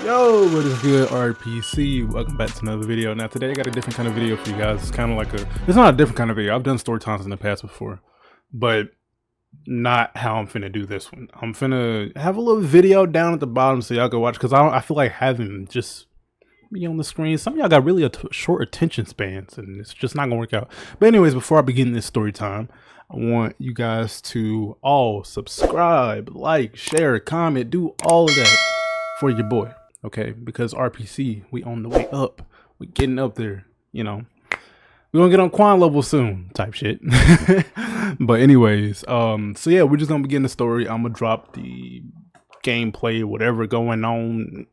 Yo, what is good, RPC? Welcome back to another video. Now today I got a different kind of video for you guys. It's kind of like it's not a different kind of video. I've done story times in the past before, but not how I'm finna do this one. I'm finna have a little video down at the bottom so y'all can watch, because I feel like having just me on the screen, some of y'all got really short attention spans and it's just not gonna work out. But anyways, before I begin this story time, I want you guys to all subscribe, like, share, comment, do all of that for your boy. Okay, because RPC, we on the way up. We getting up there, you know. We gonna get on Quan level soon, type shit. But anyways, so yeah, we're just gonna begin the story. I'm gonna drop the gameplay, whatever going on.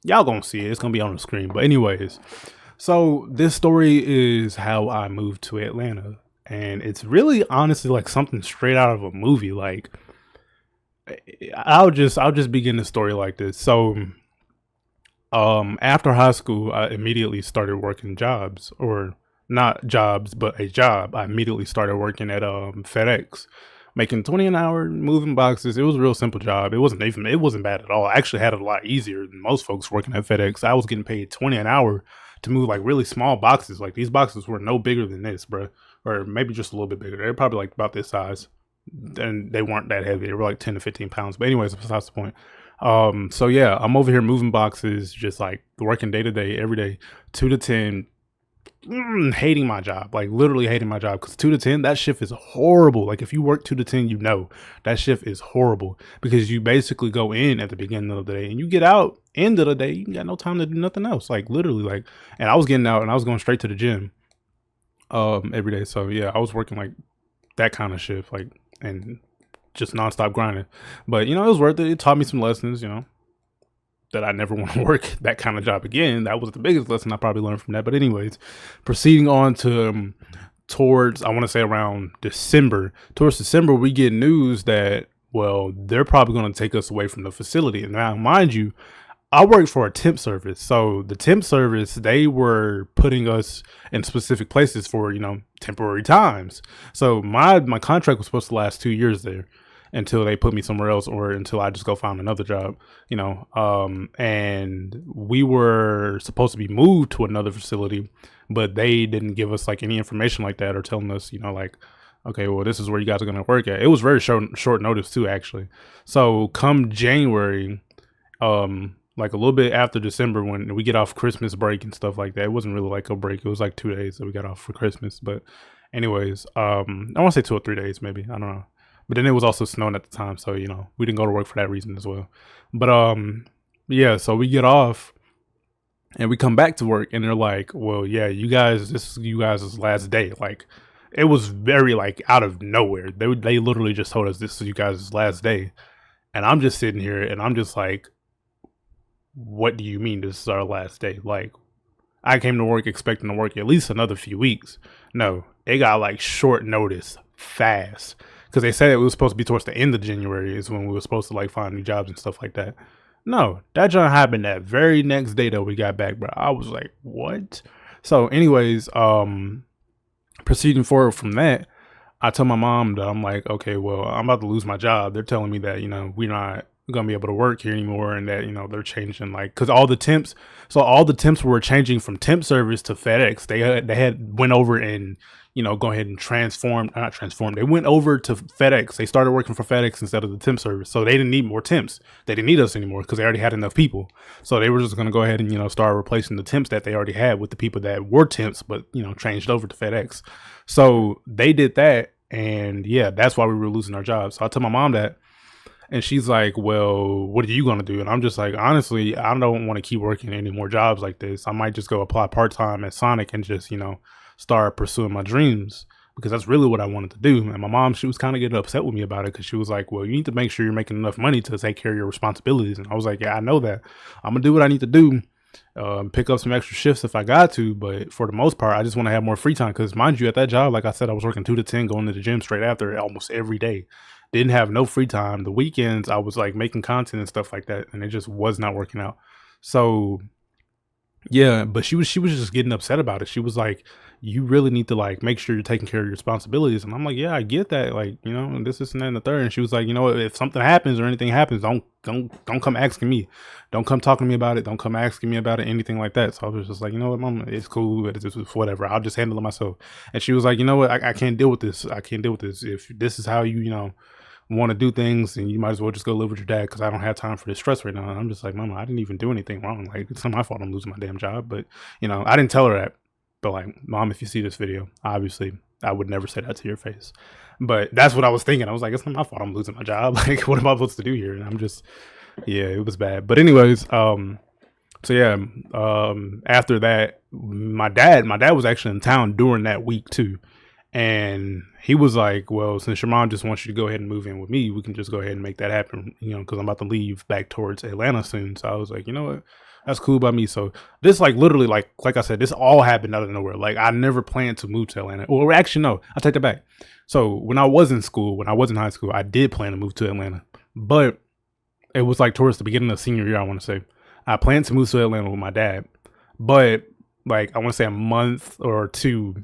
Y'all gonna see it. It's gonna be on the screen. But anyways, so this story is how I moved to Atlanta, and it's really honestly like something straight out of a movie. Like, I'll just begin the story like this. So after high school, I immediately started working jobs, or not jobs, but a job. I immediately started working at FedEx, making 20 an hour, moving boxes. It was a real simple job. It wasn't bad at all. I actually had it a lot easier than most folks working at FedEx. I was getting paid 20 an hour to move like really small boxes. Like, these boxes were no bigger than this, bro, or maybe just a little bit bigger. They're probably like about this size, and they weren't that heavy. They were like 10 to 15 pounds. But anyways, besides the point. So yeah, I'm over here moving boxes, just like working day to day, every day, 2 to 10, hating my job, like literally hating my job, because 2 to 10, that shift is horrible. Like, if you work 2 to 10, you know that shift is horrible, because you basically go in at the beginning of the day and you get out end of the day. You got no time to do nothing else, like literally. Like, and I was getting out and I was going straight to the gym every day. So yeah, I was working like that kind of shift, like, and just nonstop grinding. But you know, it was worth it. It taught me some lessons, you know, that I never want to work that kind of job again. That was the biggest lesson I probably learned from that. But anyways, proceeding on to towards, I want to say around December, towards December, we get news that, well, they're probably going to take us away from the facility. And now, mind you, I worked for a temp service. So the temp service, they were putting us in specific places for, you know, temporary times. So my contract was supposed to last 2 years there, until they put me somewhere else, or until I just go find another job, you know. And we were supposed to be moved to another facility, but they didn't give us like any information like that, or telling us, you know, like, okay, well, this is where you guys are going to work at. It was very short notice too, actually. So come January, like a little bit after December, when we get off Christmas break and stuff like that, it wasn't really like a break. It was like 2 days that we got off for Christmas. But anyways, I want to say 2 or 3 days, maybe. I don't know. But then it was also snowing at the time, so, you know, we didn't go to work for that reason as well. But yeah, so we get off and we come back to work, and they're like, well, yeah, you guys, this is you guys' last day. Like, it was very like out of nowhere. They literally just told us this is you guys' last day. And I'm just sitting here and I'm just like, what do you mean this is our last day? Like, I came to work expecting to work at least another few weeks. No, they got like short notice, fast. Because they said it was supposed to be towards the end of January is when we were supposed to like find new jobs and stuff like that. No, that jump happened that very next day that we got back, bro. I was like, what? So anyways, proceeding forward from that, I told my mom that I'm like, okay, well, I'm about to lose my job. They're telling me that, you know, we're not gonna be able to work here anymore, and that, you know, they're changing, like, because all the temps were changing from temp service to FedEx. They had went over and, you know, go ahead and not transform. They went over to FedEx. They started working for FedEx instead of the temp service. So they didn't need more temps. They didn't need us anymore because they already had enough people. So they were just going to go ahead and, you know, start replacing the temps that they already had with the people that were temps, but, you know, changed over to FedEx. So they did that. And yeah, that's why we were losing our jobs. So I told my mom that, and she's like, well, what are you going to do? And I'm just like, honestly, I don't want to keep working any more jobs like this. I might just go apply part-time at Sonic and just, you know, start pursuing my dreams, because that's really what I wanted to do. And my mom, she was kind of getting upset with me about it, because she was like, well, you need to make sure you're making enough money to take care of your responsibilities. And I was like, yeah, I know that. I'm gonna do what I need to do, pick up some extra shifts if I got to, but for the most part, I just want to have more free time. Because mind you, at that job, like I said, I was working 2 to 10, going to the gym straight after almost every day. Didn't have no free time. The weekends I was like making content and stuff like that, and it just was not working out. So Yeah, but she was just getting upset about it. She was like, "You really need to like make sure you're taking care of your responsibilities." And I'm like, "Yeah, I get that. Like, you know, and this and that and the third." And she was like, "You know what? If something happens or anything happens, don't come asking me. Don't come talking to me about it. Don't come asking me about it. Anything like that." So I was just like, "You know what, Mama? It's cool. It's whatever. I'll just handle it myself." And she was like, "You know what? I can't deal with this. I can't deal with this. If this is how you know." Want to do things and you might as well just go live with your dad because I don't have time for this stress right now. And I'm just like, Mama, I didn't even do anything wrong. Like, it's not my fault I'm losing my damn job. But, you know, I didn't tell her that. But, like, Mom, if you see this video, obviously I would never say that to your face. But that's what I was thinking. I was like, it's not my fault I'm losing my job. Like, what am I supposed to do here? And I'm just, yeah, it was bad. But anyways, so yeah, after that, my dad was actually in town during that week too. And he was like, "Well, since your mom just wants you to go ahead and move in with me, we can just go ahead and make that happen, you know, because I'm about to leave back towards Atlanta soon." So I was like, "You know what? That's cool by me." So this, like, literally, like I said, this all happened out of nowhere. Like, I never planned to move to Atlanta. Or actually, no, I take that back. So when I was in school, when I was in high school, I did plan to move to Atlanta, but it was like towards the beginning of senior year. I want to say I planned to move to Atlanta with my dad, but like I want to say a month or two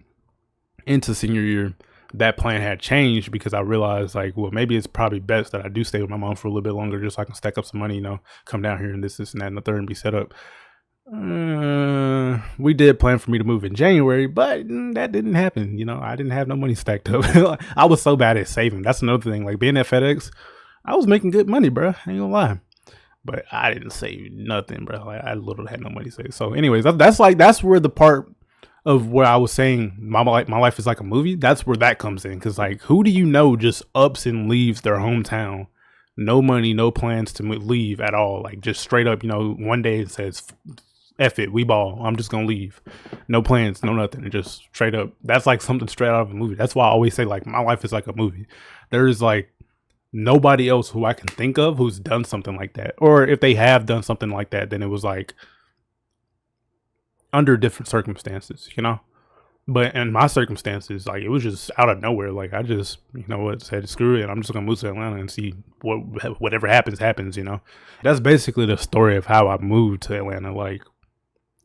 into senior year, that plan had changed because I realized like, well, maybe it's probably best that I do stay with my mom for a little bit longer just so I can stack up some money, you know, come down here and this and that and the third and be set up. We did plan for me to move in January, but that didn't happen. You know, I didn't have no money stacked up. I was so bad at saving. That's another thing. Like being at FedEx, I was making good money, bro. I ain't gonna lie. But I didn't save nothing, bro. Like I literally had no money saved. So, anyways, that's where the part of where I was saying my life is like a movie. That's where that comes in. Because like, who do you know just ups and leaves their hometown, no money, no plans to leave at all, like just straight up, you know, one day it says, "F it, we ball. I'm just gonna leave, no plans, no nothing," and just straight up. That's like something straight out of a movie. That's why I always say like my life is like a movie. There's like nobody else who I can think of who's done something like that. Or if they have done something like that, then it was like under different circumstances, you know? But in my circumstances, like it was just out of nowhere. Like I just, you know what, said screw it. I'm just gonna move to Atlanta and see whatever happens, you know? That's basically the story of how I moved to Atlanta. Like,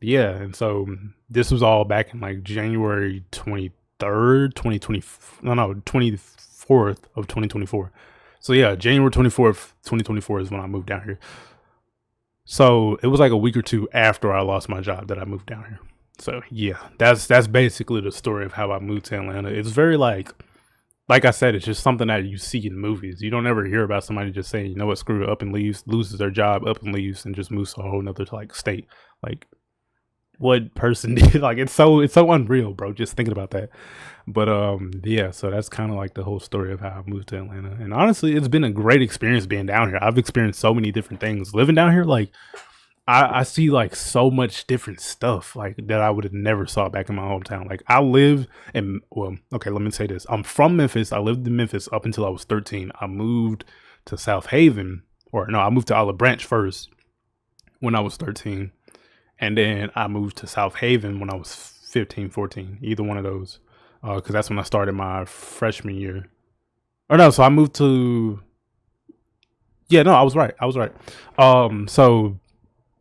yeah. And so this was all back in like January 23rd, 2020, no, 24th of 2024. So yeah, January 24th, 2024 is when I moved down here. So it was like a week or two after I lost my job that I moved down here. So yeah, that's basically the story of how I moved to Atlanta. It's very like I said, it's just something that you see in movies. You don't ever hear about somebody just saying, you know what, screw it, up and leaves, loses their job, up and leaves, and just moves to a whole nother like state. Like what person did? Like it's so unreal, bro. Just thinking about that. But yeah, so that's kind of like the whole story of how I moved to Atlanta. And honestly, it's been a great experience being down here. I've experienced so many different things living down here. Like I see like so much different stuff like that I would have never saw back in my hometown. Like I live in, well, okay, let me say this. I'm from Memphis. I lived in Memphis up until I was 13. I moved to South Haven, or no, I moved to Olive Branch first when I was 13. And then I moved to South Haven when I was 15, 14, either one of those. Because that's when I started my freshman year. Or no, so I moved to, yeah, no, I was right. So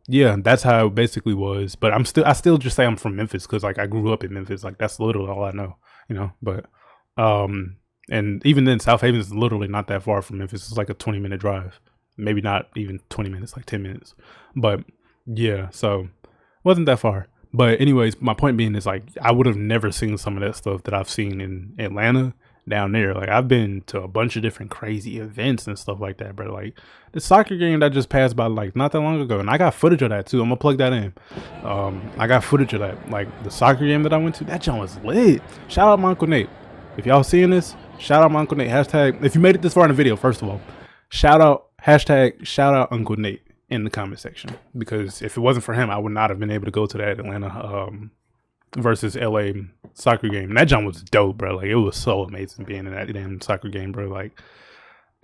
yeah, that's how it basically was. But I still just say I'm from Memphis because like I grew up in Memphis. Like that's literally all I know, you know. But and even then, South Haven is literally not that far from Memphis. It's like a 20-minute drive, maybe not even 20 minutes, like 10 minutes. But yeah, so wasn't that far. But anyways, my point being is like I would have never seen some of that stuff that I've seen in Atlanta down there. Like I've been to a bunch of different crazy events and stuff like that, bro. Like the soccer game that just passed by like not that long ago, and I got footage of that too. I'm gonna plug that in. I got footage of that. Like the soccer game that I went to, that joint was lit. Shout out my Uncle Nate. If y'all seeing this, shout out my Uncle Nate. Hashtag if you made it this far in the video, first of all, shout out Uncle Nate in the comment section, because if it wasn't for him, I would not have been able to go to that Atlanta versus LA soccer game. And that jump was dope, bro. Like it was so amazing being in that damn soccer game, bro. Like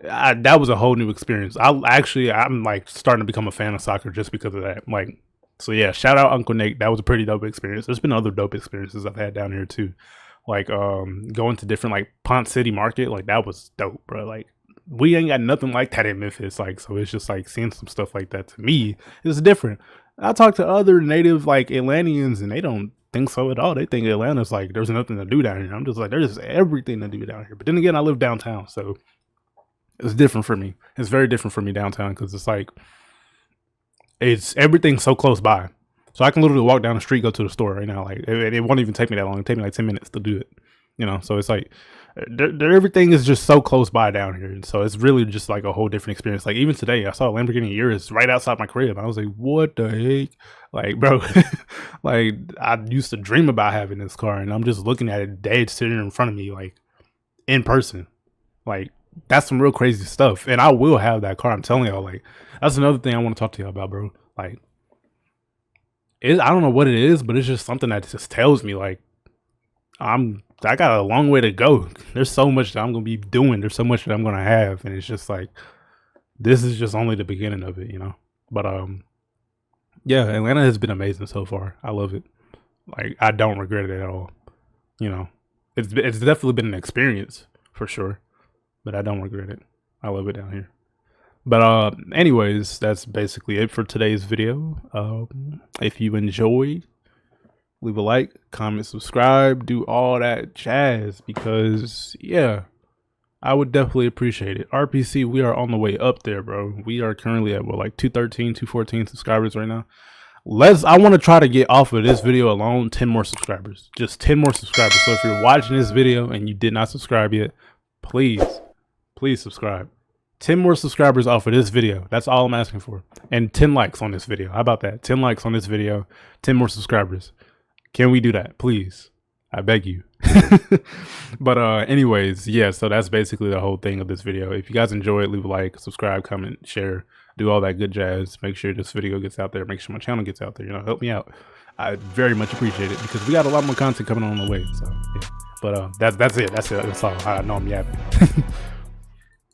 that was a whole new experience. I'm like starting to become a fan of soccer just because of that. Like, so yeah, shout out Uncle Nate. That was a pretty dope experience. There's been other dope experiences I've had down here too. Like going to different like Pont City Market. Like that was dope, bro. Like we ain't got nothing like that in Memphis. Like, so it's just like seeing some stuff like that to me is different. I talk to other native like Atlanteans and they don't think so at all. They think Atlanta's like there's nothing to do down here. I'm just like there's everything to do down here. But then again, I live downtown, so it's different for me. It's very different for me downtown because it's like it's everything's so close by. So I can literally walk down the street, go to the store right now. Like it won't even take me that long. It'll take me like 10 minutes to do it. You know, so it's like everything is just so close by down here. And so it's really just like a whole different experience. Like even today, I saw a Lamborghini Urus right outside my crib. I was like, what the heck? Like, bro, like I used to dream about having this car and I'm just looking at it dead sitting in front of me, like in person. Like that's some real crazy stuff. And I will have that car. I'm telling y'all, like, that's another thing I want to talk to y'all about, bro. Like, I don't know what it is, but it's just something that just tells me like I got a long way to go. There's so much that I'm gonna be doing. There's so much that I'm gonna have, and it's just like this is just only the beginning of it, you know. But yeah, Atlanta has been amazing so far. I love it. Like I don't regret it at all. You know, it's definitely been an experience for sure, but I don't regret it. I love it down here. But anyways, that's basically it for today's video. If you enjoyed, leave a like, comment, subscribe, do all that jazz because yeah, I would definitely appreciate it. RPC, we are on the way up there, bro. We are currently at what, like 213, 214 subscribers right now. I want to try to get off of this video alone 10 more subscribers. Just 10 more subscribers. So if you're watching this video and you did not subscribe yet, please subscribe. 10 more subscribers off of this video. That's all I'm asking for. And 10 likes on this video. How about that? 10 likes on this video, 10 more subscribers. Can we do that, please? I beg you. But anyways, yeah, so that's basically the whole thing of this video. If you guys enjoy it, leave a like, subscribe, comment, share, do all that good jazz. Make sure this video gets out there. Make sure my channel gets out there. You know, help me out. I very much appreciate it because we got a lot more content coming on the way. So yeah. But that's it. That's all. I know I'm yapping.